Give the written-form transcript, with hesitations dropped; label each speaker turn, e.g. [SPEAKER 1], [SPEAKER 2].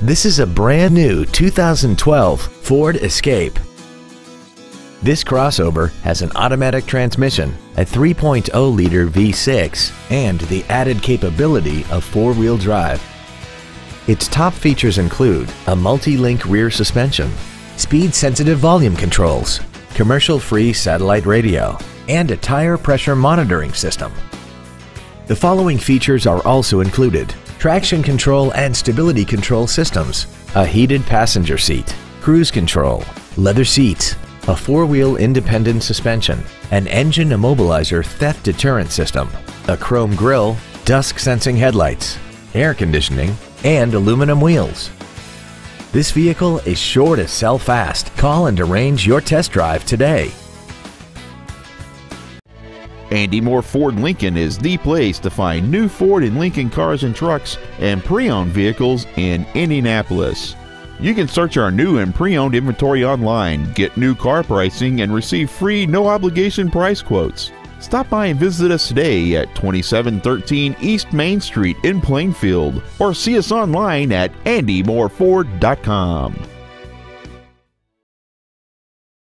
[SPEAKER 1] This is a brand new 2012 Ford Escape. This crossover has an automatic transmission, a 3.0-liter V6, and the added capability of four-wheel drive. Its top features include a multi-link rear suspension, speed-sensitive volume controls, commercial-free satellite radio, and a tire pressure monitoring system. The following features are also included: traction control and stability control systems, a heated passenger seat, cruise control, leather seats, a four-wheel independent suspension, an engine immobilizer theft deterrent system, a chrome grille, dusk-sensing headlights, air conditioning, and aluminum wheels. This vehicle is sure to sell fast. Call and arrange your test drive today.
[SPEAKER 2] Andy Mohr Ford Lincoln is the place to find new Ford and Lincoln cars and trucks and pre-owned vehicles in Indianapolis. You can search our new and pre-owned inventory online, get new car pricing, and receive free no-obligation price quotes. Stop by and visit us today at 2713 East Main Street in Plainfield, or see us online at andymohrford.com.